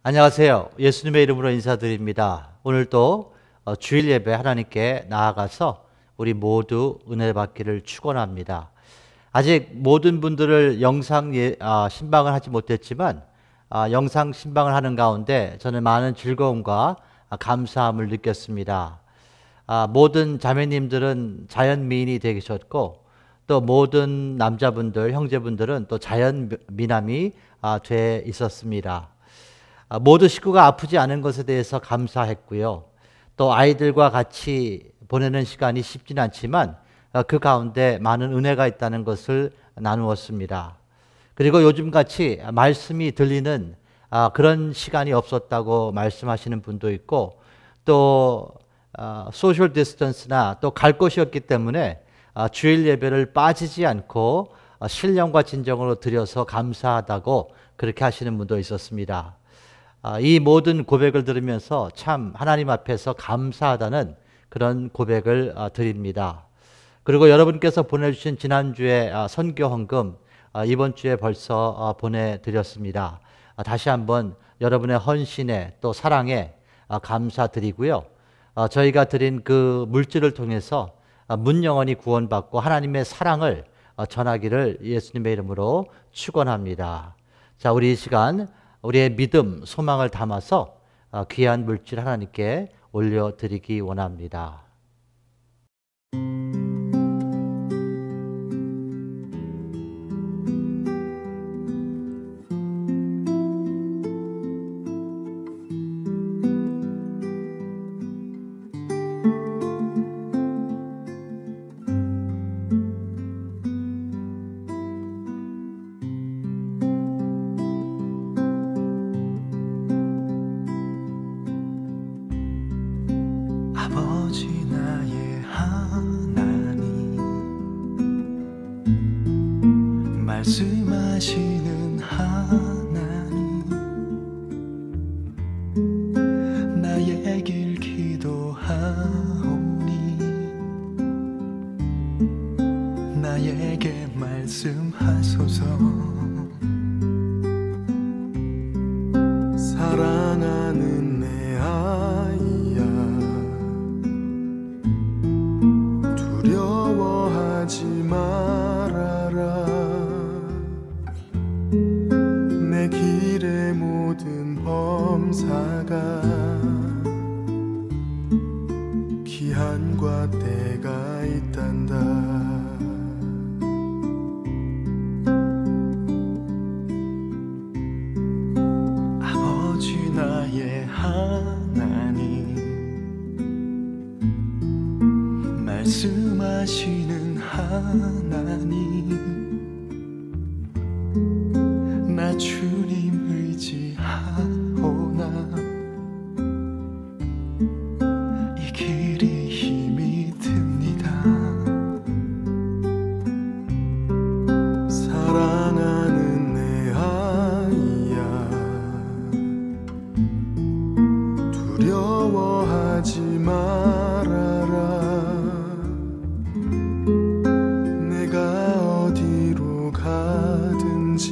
안녕하세요. 예수님의 이름으로 인사드립니다. 오늘도 주일 예배 하나님께 나아가서 우리 모두 은혜 받기를 축원합니다. 아직 모든 분들을 영상 신방을 하지 못했지만 영상 신방을 하는 가운데 저는 많은 즐거움과 감사함을 느꼈습니다. 모든 자매님들은 자연 미인이 되셨고 또 모든 남자분들, 형제분들은 또 자연 미남이 돼 있었습니다. 모두 식구가 아프지 않은 것에 대해서 감사했고요. 또 아이들과 같이 보내는 시간이 쉽지는 않지만 그 가운데 많은 은혜가 있다는 것을 나누었습니다. 그리고 요즘같이 말씀이 들리는 그런 시간이 없었다고 말씀하시는 분도 있고 또 소셜 디스턴스나 또 갈 곳이 없기 때문에 주일 예배를 빠지지 않고 신령과 진정으로 드려서 감사하다고 그렇게 하시는 분도 있었습니다. 이 모든 고백을 들으면서 참 하나님 앞에서 감사하다는 그런 고백을 드립니다. 그리고 여러분께서 보내주신 지난주에 선교 헌금 이번 주에 벌써 보내드렸습니다. 다시 한번 여러분의 헌신에 또 사랑에 감사드리고요. 저희가 드린 그 물질을 통해서 문영혼이 구원받고 하나님의 사랑을 전하기를 예수님의 이름으로 축원합니다. 자, 우리 이 시간 우리의 믿음, 소망을 담아서 귀한 물질 하나님께 올려드리기 원합니다. 말씀하시는 하나님, 나의 길 기도하오니 나에게 말씀하소서. 사랑하는 내 아이야, 두려워하지 말아라. 내 길의 모든 범사가 기한과 때가 있단다. 아버지 나의 하나님, 말씀하시는 하나님, 나 주님 의지하오나 이 길이 힘이 듭니다. 사랑하는 내 아이야, 두려워하지 말아라. 내가 어디로 가든지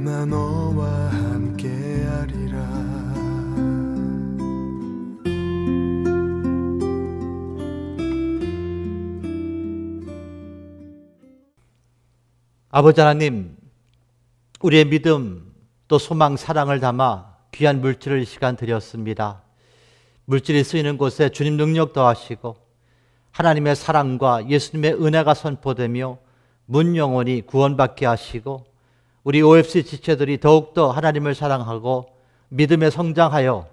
나 너와 함께하리라. 아버지 하나님, 우리의 믿음 또 소망, 사랑을 담아 귀한 물질을 이 시간 드렸습니다. 물질이 쓰이는 곳에 주님 능력 더하시고 하나님의 사랑과 예수님의 은혜가 선포되며 문 영혼이 구원받게 하시고 우리 OFC 지체들이 더욱더 하나님을 사랑하고 믿음에 성장하여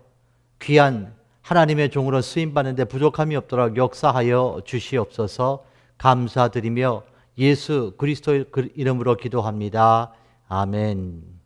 귀한 하나님의 종으로 쓰임받는 데 부족함이 없도록 역사하여 주시옵소서. 감사드리며 예수 그리스도의 이름으로 기도합니다. 아멘.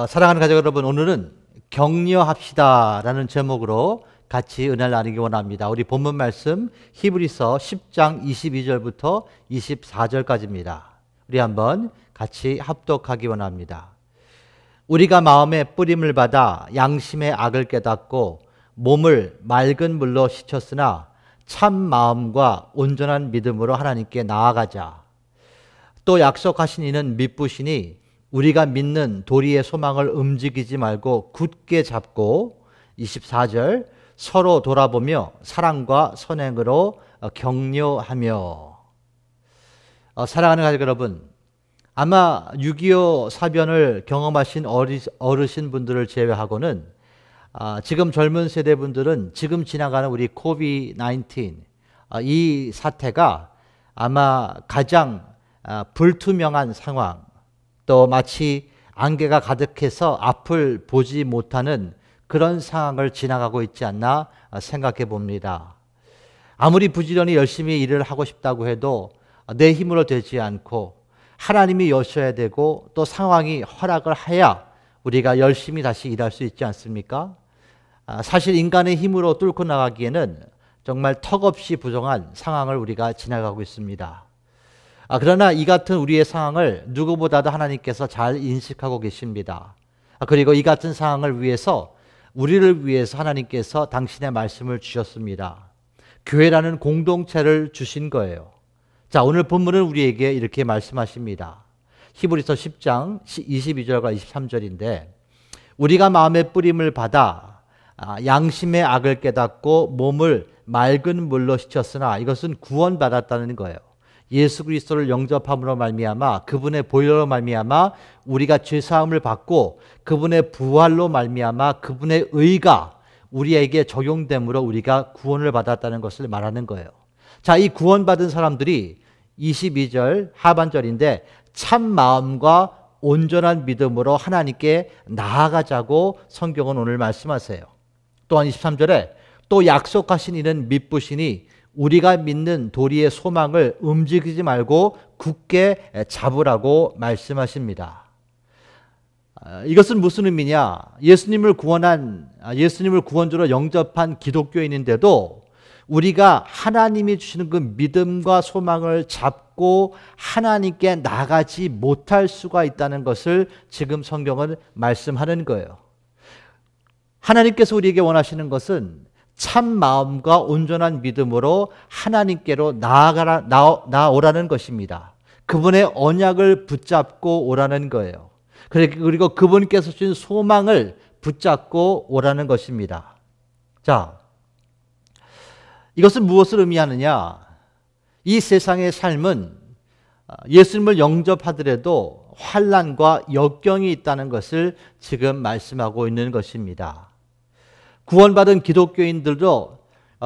사랑하는 가족 여러분, 오늘은 격려합시다라는 제목으로 같이 은혜를 나누기 원합니다. 우리 본문 말씀 히브리서 10장 22절부터 24절까지입니다. 우리 한번 같이 합독하기 원합니다. 우리가 마음에 뿌림을 받아 양심의 악을 깨닫고 몸을 맑은 물로 씻었으나 참 마음과 온전한 믿음으로 하나님께 나아가자. 또 약속하신 이는 믿으시니 우리가 믿는 도리의 소망을 움직이지 말고 굳게 잡고 24절 서로 돌아보며 사랑과 선행으로 격려하며. 사랑하는 가족 여러분, 아마 6.25 사변을 경험하신 어르신분들을 제외하고는 지금 젊은 세대분들은 지금 지나가는 우리 코비드-19 이 사태가 아마 가장 불투명한 상황, 또 마치 안개가 가득해서 앞을 보지 못하는 그런 상황을 지나가고 있지 않나 생각해 봅니다. 아무리 부지런히 열심히 일을 하고 싶다고 해도 내 힘으로 되지 않고 하나님이 여셔야 되고 또 상황이 허락을 해야 우리가 열심히 다시 일할 수 있지 않습니까? 사실 인간의 힘으로 뚫고 나가기에는 정말 턱없이 부정한 상황을 우리가 지나가고 있습니다. 그러나 이 같은 우리의 상황을 누구보다도 하나님께서 잘 인식하고 계십니다. 그리고 이 같은 상황을 위해서 우리를 위해서 하나님께서 당신의 말씀을 주셨습니다. 교회라는 공동체를 주신 거예요. 자, 오늘 본문은 우리에게 이렇게 말씀하십니다. 히브리서 10장 22절과 23절인데 우리가 마음의 뿌림을 받아 양심의 악을 깨닫고 몸을 맑은 물로 씻었으나 이것은 구원받았다는 거예요. 예수 그리스도를 영접함으로 말미암아 그분의 보혈로 말미암아 우리가 죄사함을 받고 그분의 부활로 말미암아 그분의 의가 우리에게 적용됨으로 우리가 구원을 받았다는 것을 말하는 거예요. 자, 이 구원받은 사람들이 22절 하반절인데 참 마음과 온전한 믿음으로 하나님께 나아가자고 성경은 오늘 말씀하세요. 또한 23절에 또 약속하신 이는 믿으시니 우리가 믿는 도리의 소망을 움직이지 말고 굳게 잡으라고 말씀하십니다. 이것은 무슨 의미냐? 예수님을 구원주로 영접한 기독교인인데도 우리가 하나님이 주시는 그 믿음과 소망을 잡고 하나님께 나가지 못할 수가 있다는 것을 지금 성경은 말씀하는 거예요. 하나님께서 우리에게 원하시는 것은 참 마음과 온전한 믿음으로 하나님께로 나오라는 것입니다. 그분의 언약을 붙잡고 오라는 거예요. 그리고 그분께서 주신 소망을 붙잡고 오라는 것입니다. 자, 이것은 무엇을 의미하느냐? 이 세상의 삶은 예수님을 영접하더라도 환난과 역경이 있다는 것을 지금 말씀하고 있는 것입니다. 구원받은 기독교인들도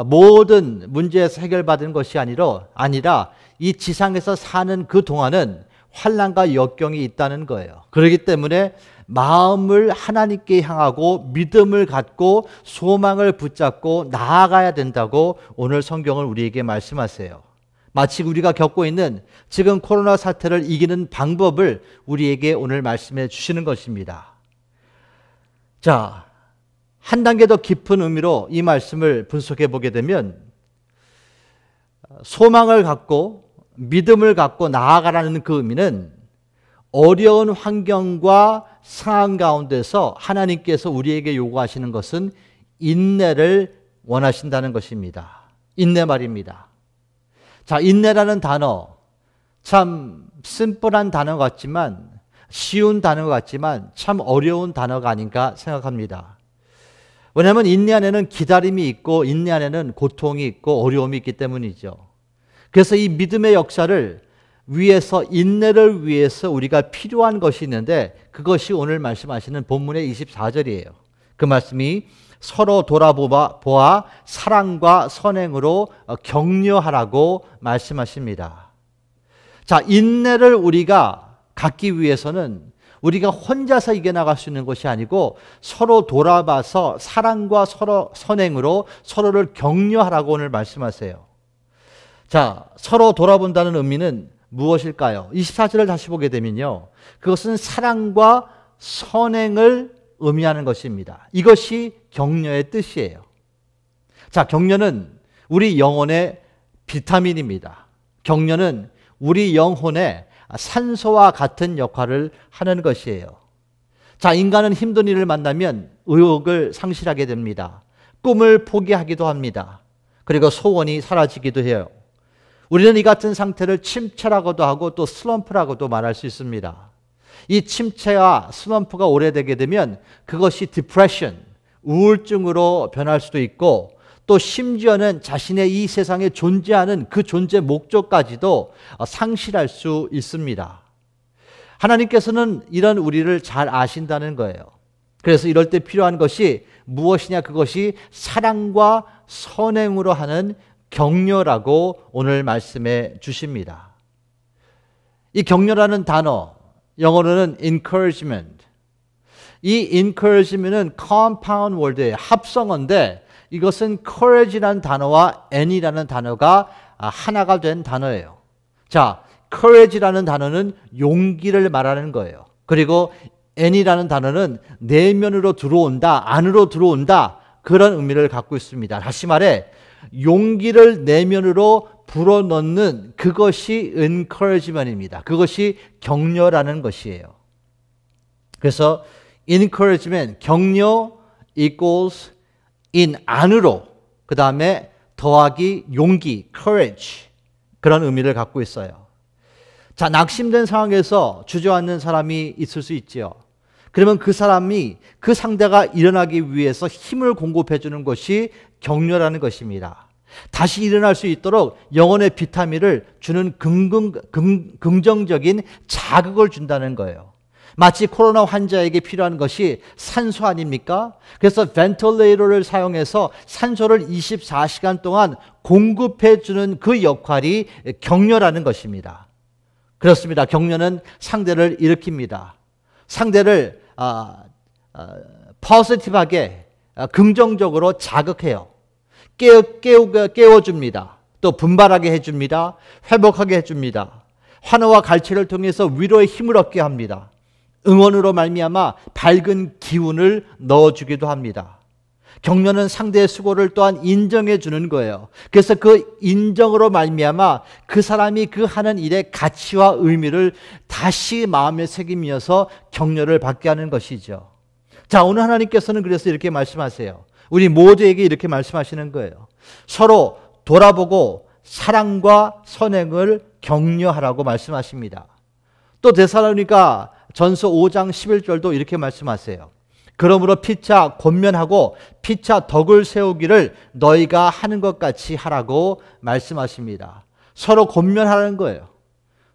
모든 문제에서 해결받은 것이 아니라 이 지상에서 사는 그 동안은 환난과 역경이 있다는 거예요. 그렇기 때문에 마음을 하나님께 향하고 믿음을 갖고 소망을 붙잡고 나아가야 된다고 오늘 성경은 우리에게 말씀하세요. 마치 우리가 겪고 있는 지금 코로나 사태를 이기는 방법을 우리에게 오늘 말씀해 주시는 것입니다. 자, 한 단계 더 깊은 의미로 이 말씀을 분석해 보게 되면 소망을 갖고 믿음을 갖고 나아가라는 그 의미는 어려운 환경과 상황 가운데서 하나님께서 우리에게 요구하시는 것은 인내를 원하신다는 것입니다. 인내 말입니다. 자, 인내라는 단어 참 심플한 단어 같지만 쉬운 단어 같지만 참 어려운 단어가 아닌가 생각합니다. 왜냐하면 인내 안에는 기다림이 있고 인내 안에는 고통이 있고 어려움이 있기 때문이죠. 그래서 이 믿음의 역사를 위해서 인내를 위해서 우리가 필요한 것이 있는데 그것이 오늘 말씀하시는 본문의 24절이에요. 그 말씀이 서로 돌아보아 사랑과 선행으로 격려하라고 말씀하십니다. 자, 인내를 우리가 갖기 위해서는 우리가 혼자서 이겨나갈 수 있는 것이 아니고 서로 돌아봐서 사랑과 서로 선행으로 서로를 격려하라고 오늘 말씀하세요. 자, 서로 돌아본다는 의미는 무엇일까요? 24절을 다시 보게 되면요, 그것은 사랑과 선행을 의미하는 것입니다. 이것이 격려의 뜻이에요. 자, 격려는 우리 영혼의 비타민입니다. 격려는 우리 영혼의 산소와 같은 역할을 하는 것이에요. 자, 인간은 힘든 일을 만나면 의욕을 상실하게 됩니다. 꿈을 포기하기도 합니다. 그리고 소원이 사라지기도 해요. 우리는 이 같은 상태를 침체라고도 하고 또 슬럼프라고도 말할 수 있습니다. 이 침체와 슬럼프가 오래되게 되면 그것이 디프레션, 우울증으로 변할 수도 있고 또 심지어는 자신의 이 세상에 존재하는 그 존재 목적까지도 상실할 수 있습니다. 하나님께서는 이런 우리를 잘 아신다는 거예요. 그래서 이럴 때 필요한 것이 무엇이냐? 그것이 사랑과 선행으로 하는 격려라고 오늘 말씀해 주십니다. 이 격려라는 단어, 영어로는 encouragement. 이 encouragement은 compound word의 합성어인데 이것은 courage라는 단어와 n이라는 단어가 하나가 된 단어예요. 자, courage라는 단어는 용기를 말하는 거예요. 그리고 n이라는 단어는 내면으로 들어온다, 안으로 들어온다, 그런 의미를 갖고 있습니다. 다시 말해 용기를 내면으로 불어넣는 그것이 encouragement입니다. 그것이 격려라는 것이에요. 그래서 encouragement, 격려 equals in 안으로, 그 다음에 더하기 용기, courage, 그런 의미를 갖고 있어요. 자, 낙심된 상황에서 주저앉는 사람이 있을 수 있지요. 그러면 그 사람이 그 상대가 일어나기 위해서 힘을 공급해 주는 것이 격려라는 것입니다. 다시 일어날 수 있도록 영혼의 비타민을 주는 긍정적인 자극을 준다는 거예요. 마치 코로나 환자에게 필요한 것이 산소 아닙니까? 그래서 벤틸레이터를 사용해서 산소를 24시간 동안 공급해 주는 그 역할이 격려라는 것입니다. 그렇습니다. 격려는 상대를 일으킵니다. 상대를 포지티브하게 긍정적으로 자극해요. 깨워줍니다. 또 분발하게 해줍니다. 회복하게 해줍니다. 환호와 갈채를 통해서 위로의 힘을 얻게 합니다. 응원으로 말미암아 밝은 기운을 넣어주기도 합니다. 격려는 상대의 수고를 또한 인정해 주는 거예요. 그래서 그 인정으로 말미암아 그 사람이 그 하는 일의 가치와 의미를 다시 마음에 새기면서 격려를 받게 하는 것이죠. 자, 오늘 하나님께서는 그래서 이렇게 말씀하세요. 우리 모두에게 이렇게 말씀하시는 거예요. 서로 돌아보고 사랑과 선행을 격려하라고 말씀하십니다. 또 데살로니가 전서 5장 11절도 이렇게 말씀하세요. 그러므로 피차 권면하고 피차 덕을 세우기를 너희가 하는 것 같이 하라고 말씀하십니다. 서로 권면하라는 거예요.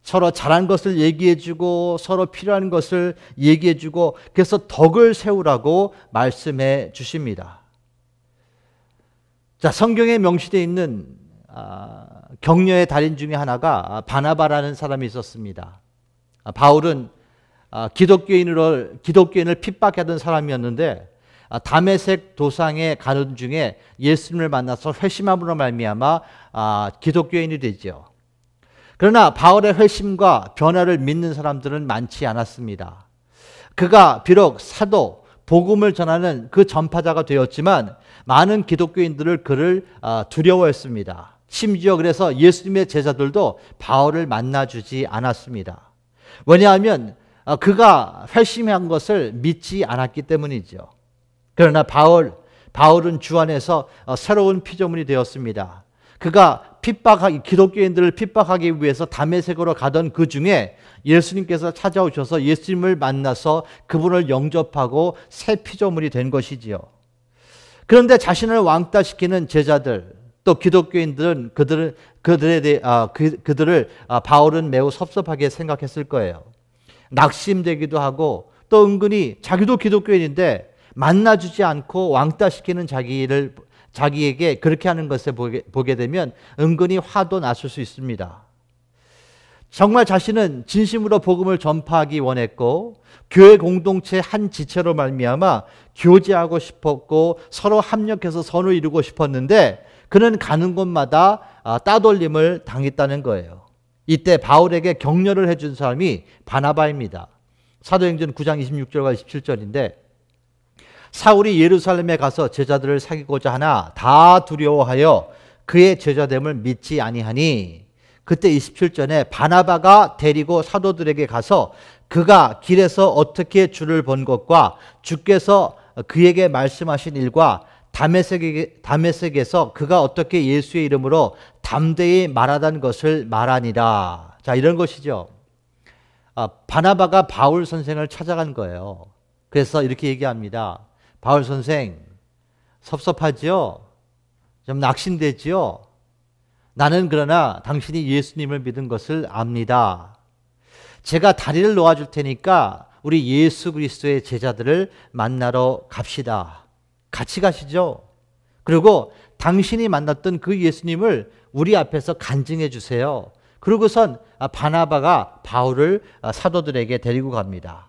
서로 잘한 것을 얘기해주고 서로 필요한 것을 얘기해주고 그래서 덕을 세우라고 말씀해 주십니다. 자, 성경에 명시되어 있는 격려의 달인 중에 하나가 바나바라는 사람이 있었습니다. 바울은 기독교인을 핍박하던 사람이었는데 다메섹 도상에 가는 중에 예수님을 만나서 회심함으로 말미암아 기독교인이 되죠. 그러나 바울의 회심과 변화를 믿는 사람들은 많지 않았습니다. 그가 비록 사도, 복음을 전하는 그 전파자가 되었지만 많은 기독교인들을 그를 두려워했습니다. 심지어 그래서 예수님의 제자들도 바울을 만나주지 않았습니다. 왜냐하면 그가 회심한 것을 믿지 않았기 때문이죠. 그러나 바울은 주 안에서 새로운 피조물이 되었습니다. 그가 기독교인들을 핍박하기 위해서 다메섹으로 가던 그 중에 예수님께서 찾아오셔서 예수님을 만나서 그분을 영접하고 새 피조물이 된 것이지요. 그런데 자신을 왕따시키는 제자들, 또 기독교인들은 그들을 바울은 매우 섭섭하게 생각했을 거예요. 낙심되기도 하고 또 은근히 자기도 기독교인인데 만나주지 않고 왕따시키는 자기에게 그렇게 하는 것을 보게 되면 은근히 화도 났을 수 있습니다. 정말 자신은 진심으로 복음을 전파하기 원했고 교회 공동체 한 지체로 말미암아 교제하고 싶었고 서로 합력해서 선을 이루고 싶었는데 그는 가는 곳마다 따돌림을 당했다는 거예요. 이때 바울에게 격려를 해준 사람이 바나바입니다. 사도행전 9장 26절과 27절인데 사울이 예루살렘에 가서 제자들을 사귀고자 하나 다 두려워하여 그의 제자됨을 믿지 아니하니 그때 27절에 바나바가 데리고 사도들에게 가서 그가 길에서 어떻게 주를 본 것과 주께서 그에게 말씀하신 일과 다메섹에서 그가 어떻게 예수의 이름으로 담대히 말하던 것을 말하니라. 자, 이런 것이죠. 바나바가 바울 선생을 찾아간 거예요. 그래서 이렇게 얘기합니다. 바울 선생, 섭섭하지요? 좀 낙심되지요? 나는 그러나 당신이 예수님을 믿은 것을 압니다. 제가 다리를 놓아줄 테니까 우리 예수 그리스도의 제자들을 만나러 갑시다. 같이 가시죠. 그리고 당신이 만났던 그 예수님을 우리 앞에서 간증해 주세요. 그러고선 바나바가 바울을 사도들에게 데리고 갑니다.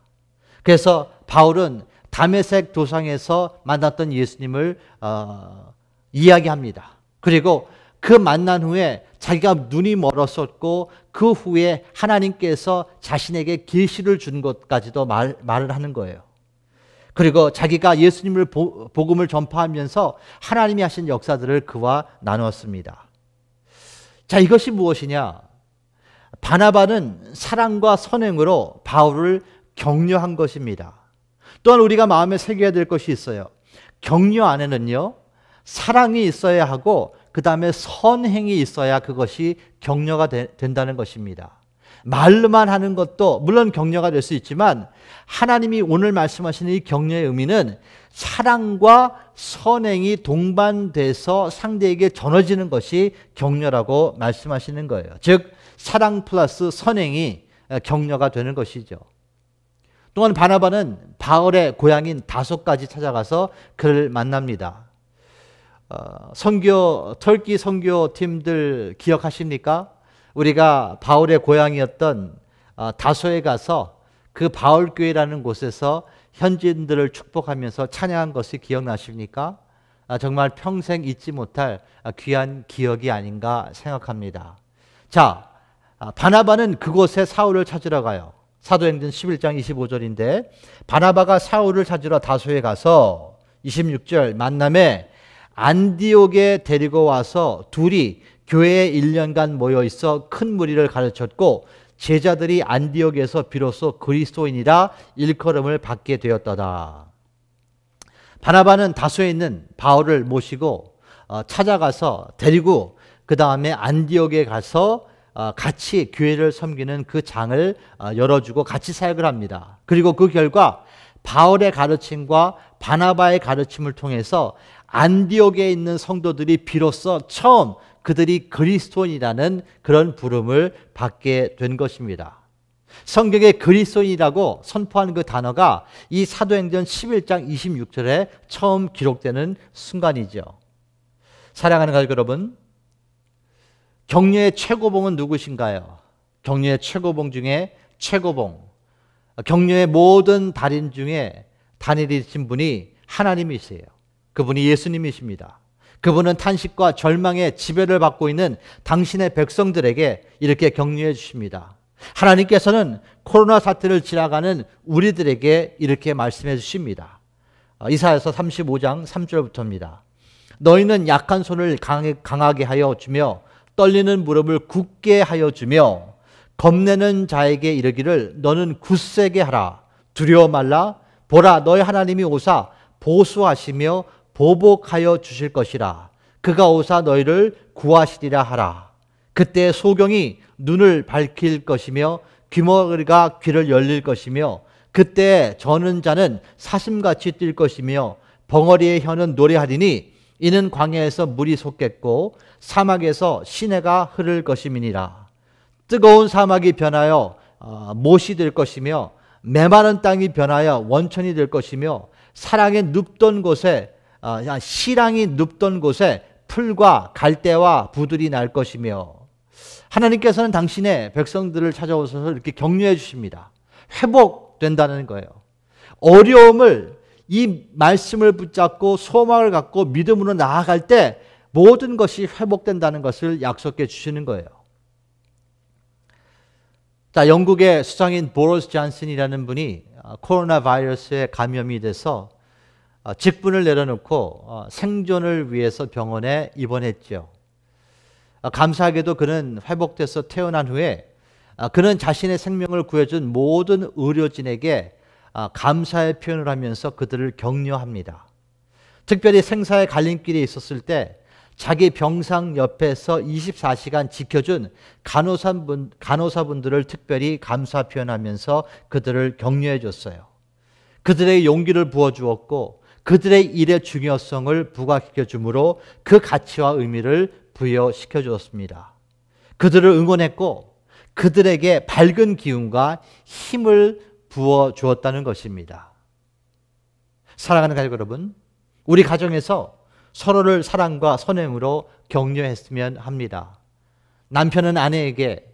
그래서 바울은 다메섹 도상에서 만났던 예수님을 이야기합니다. 그리고 그 만난 후에 자기가 눈이 멀었었고 그 후에 하나님께서 자신에게 계시를 준 것까지도 말을 하는 거예요. 그리고 자기가 예수님을 복음을 전파하면서 하나님이 하신 역사들을 그와 나누었습니다. 자, 이것이 무엇이냐? 바나바는 사랑과 선행으로 바울을 격려한 것입니다. 또한 우리가 마음에 새겨야 될 것이 있어요. 격려 안에는요, 사랑이 있어야 하고 그 다음에 선행이 있어야 그것이 격려가 된다는 것입니다. 말로만 하는 것도 물론 격려가 될 수 있지만 하나님이 오늘 말씀하시는 이 격려의 의미는 사랑과 선행이 동반돼서 상대에게 전해지는 것이 격려라고 말씀하시는 거예요. 즉 사랑 플러스 선행이 격려가 되는 것이죠. 또한 바나바는 바울의 고향인 다소까지 찾아가서 그를 만납니다. 터키 선교팀들 기억하십니까? 우리가 바울의 고향이었던 다소에 가서 그 바울교회라는 곳에서 현지인들을 축복하면서 찬양한 것이 기억나십니까? 정말 평생 잊지 못할 귀한 기억이 아닌가 생각합니다. 자, 바나바는 그곳에 사울을 찾으러 가요. 사도행전 11장 25절인데 바나바가 사울을 찾으러 다소에 가서 26절 만남에 안디옥에 데리고 와서 둘이 교회에 1년간 모여 있어 큰 무리를 가르쳤고 제자들이 안디옥에서 비로소 그리스도인이라 일컬음을 받게 되었더라. 바나바는 다소에 있는 바울을 모시고 찾아가서 데리고 그 다음에 안디옥에 가서 같이 교회를 섬기는 그 장을 열어주고 같이 사역을 합니다. 그리고 그 결과 바울의 가르침과 바나바의 가르침을 통해서 안디옥에 있는 성도들이 비로소 처음 그들이 그리스도인이라는 그런 부름을 받게 된 것입니다. 성경에 그리스도인이라고 선포하는 그 단어가 이 사도행전 11장 26절에 처음 기록되는 순간이죠. 사랑하는 가족 여러분, 격려의 최고봉은 누구신가요? 격려의 최고봉 중에 최고봉, 격려의 모든 달인 중에 단일이신 분이 하나님이세요. 그분이 예수님이십니다. 그분은 탄식과 절망의 지배를 받고 있는 당신의 백성들에게 이렇게 격려해 주십니다. 하나님께서는 코로나 사태를 지나가는 우리들에게 이렇게 말씀해 주십니다. 이사야서 35장 3절부터입니다. 너희는 약한 손을 강하게 하여 주며 떨리는 무릎을 굳게 하여 주며 겁내는 자에게 이르기를 너는 굳세게 하라. 두려워 말라. 보라, 너희 하나님이 오사 보수하시며 보복하여 주실 것이라. 그가 오사 너희를 구하시리라 하라. 그때 소경이 눈을 밝힐 것이며 귀머거리가 귀를 열릴 것이며 그때 저는 자는 사슴같이 뛸 것이며 벙어리의 혀는 노래하리니 이는 광야에서 물이 솟겠고 사막에서 시내가 흐를 것임이니라. 뜨거운 사막이 변하여 못이 될 것이며 메마른 땅이 변하여 원천이 될 것이며 사랑에 눕던 곳에 시랑이 눕던 곳에 풀과 갈대와 부들이 날 것이며 하나님께서는 당신의 백성들을 찾아오셔서 이렇게 격려해 주십니다. 회복된다는 거예요. 어려움을 이 말씀을 붙잡고 소망을 갖고 믿음으로 나아갈 때 모든 것이 회복된다는 것을 약속해 주시는 거예요. 자, 영국의 수장인 보리스 존슨이라는 분이 코로나 바이러스에 감염이 돼서 직분을 내려놓고 생존을 위해서 병원에 입원했죠. 감사하게도 그는 회복돼서 퇴원한 후에 그는 자신의 생명을 구해준 모든 의료진에게 감사의 표현을 하면서 그들을 격려합니다. 특별히 생사의 갈림길에 있었을 때 자기 병상 옆에서 24시간 지켜준 간호사분들을 특별히 감사 표현하면서 그들을 격려해 줬어요. 그들의 용기를 부어주었고 그들의 일의 중요성을 부각시켜 주므로 그 가치와 의미를 부여시켜 주었습니다. 그들을 응원했고 그들에게 밝은 기운과 힘을 부어 주었다는 것입니다. 사랑하는 가족 여러분, 우리 가정에서 서로를 사랑과 선행으로 격려했으면 합니다. 남편은 아내에게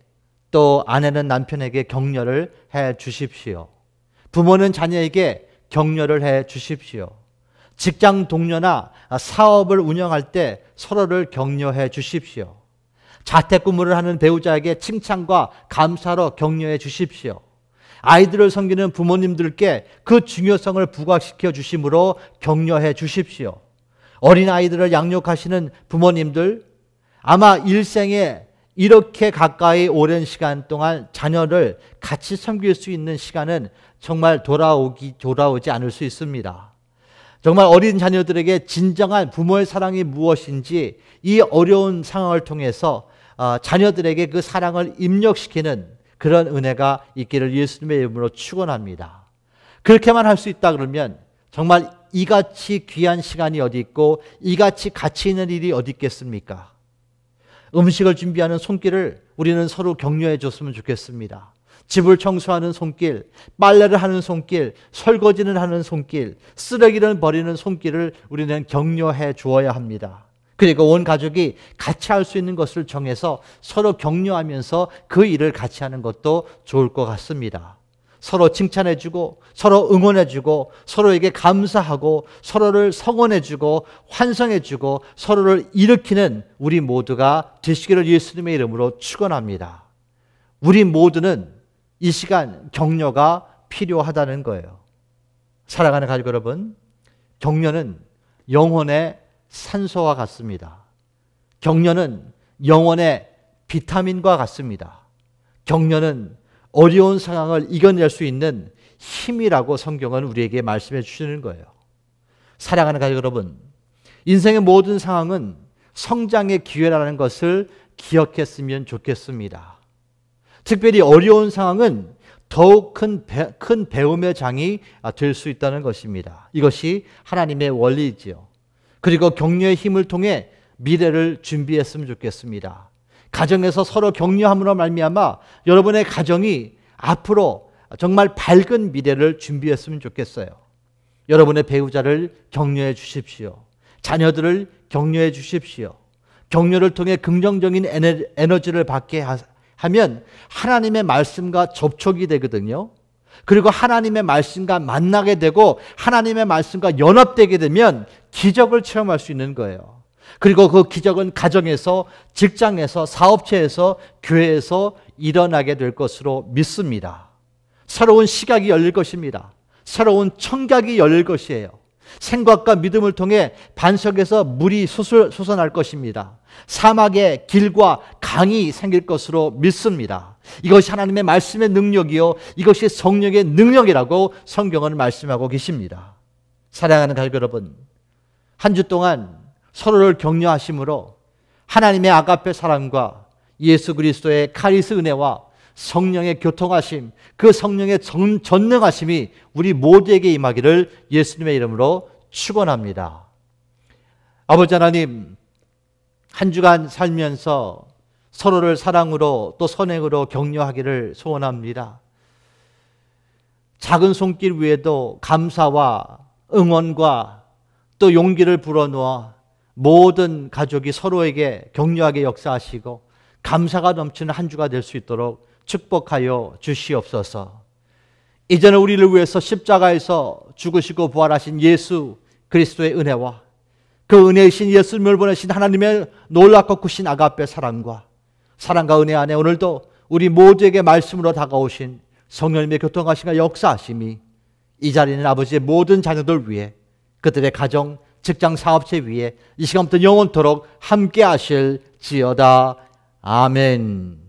또 아내는 남편에게 격려를 해 주십시오. 부모는 자녀에게 격려를 해 주십시오. 직장 동료나 사업을 운영할 때 서로를 격려해 주십시오. 자택근무를 하는 배우자에게 칭찬과 감사로 격려해 주십시오. 아이들을 섬기는 부모님들께 그 중요성을 부각시켜 주심으로 격려해 주십시오. 어린아이들을 양육하시는 부모님들, 아마 일생에 이렇게 가까이 오랜 시간 동안 자녀를 같이 섬길 수 있는 시간은 정말 돌아오지 않을 수 있습니다. 정말 어린 자녀들에게 진정한 부모의 사랑이 무엇인지 이 어려운 상황을 통해서 자녀들에게 그 사랑을 입력시키는 그런 은혜가 있기를 예수님의 이름으로 축원합니다. 그렇게만 할 수 있다 그러면 정말 이같이 귀한 시간이 어디 있고 이같이 가치 있는 일이 어디 있겠습니까? 음식을 준비하는 손길을 우리는 서로 격려해 줬으면 좋겠습니다. 집을 청소하는 손길, 빨래를 하는 손길, 설거지를 하는 손길, 쓰레기를 버리는 손길을 우리는 격려해 주어야 합니다. 그리고 온 가족이 같이 할 수 있는 것을 정해서 서로 격려하면서 그 일을 같이 하는 것도 좋을 것 같습니다. 서로 칭찬해주고 서로 응원해주고 서로에게 감사하고 서로를 성원해주고 환성해주고 서로를 일으키는 우리 모두가 되시기를 예수님의 이름으로 축원합니다. 우리 모두는 이 시간 격려가 필요하다는 거예요. 사랑하는 가족 여러분, 격려는 영혼의 산소와 같습니다. 격려는 영혼의 비타민과 같습니다. 격려는 어려운 상황을 이겨낼 수 있는 힘이라고 성경은 우리에게 말씀해 주시는 거예요. 사랑하는 가족 여러분, 인생의 모든 상황은 성장의 기회라는 것을 기억했으면 좋겠습니다. 특별히 어려운 상황은 더욱 큰 배움의 장이 될 수 있다는 것입니다. 이것이 하나님의 원리지요. 그리고 격려의 힘을 통해 미래를 준비했으면 좋겠습니다. 가정에서 서로 격려함으로 말미암아 여러분의 가정이 앞으로 정말 밝은 미래를 준비했으면 좋겠어요. 여러분의 배우자를 격려해 주십시오. 자녀들을 격려해 주십시오. 격려를 통해 긍정적인 에너지를 받게 하면 하나님의 말씀과 접촉이 되거든요. 그리고 하나님의 말씀과 만나게 되고 하나님의 말씀과 연합되게 되면 기적을 체험할 수 있는 거예요. 그리고 그 기적은 가정에서, 직장에서, 사업체에서, 교회에서 일어나게 될 것으로 믿습니다. 새로운 시각이 열릴 것입니다. 새로운 청각이 열릴 것이에요. 생각과 믿음을 통해 반석에서 물이 솟아날 것입니다. 사막에 길과 강이 생길 것으로 믿습니다. 이것이 하나님의 말씀의 능력이요, 이것이 성령의 능력이라고 성경은 말씀하고 계십니다. 사랑하는 가족 여러분, 한 주 동안 서로를 격려하심으로 하나님의 아가페 사랑과 예수 그리스도의 카리스 은혜와 성령의 교통하심, 그 성령의 전능하심이 우리 모두에게 임하기를 예수님의 이름으로 축원합니다. 아버지 하나님, 한 주간 살면서 서로를 사랑으로 또 선행으로 격려하기를 소원합니다. 작은 손길 위에도 감사와 응원과 또 용기를 불어넣어 모든 가족이 서로에게 격려하게 역사하시고 감사가 넘치는 한 주가 될 수 있도록 축복하여 주시옵소서. 이제는 우리를 위해서 십자가에서 죽으시고 부활하신 예수 그리스도의 은혜와 그 은혜이신 예수님을 보내신 하나님의 놀랍고 크신 아가페 사랑과 은혜 안에 오늘도 우리 모두에게 말씀으로 다가오신 성령님의 교통하심과 역사하심이 이 자리에 있는 아버지의 모든 자녀들 위해, 그들의 가정, 직장, 사업체 위에 이 시간부터 영원토록 함께 하실지어다. 아멘.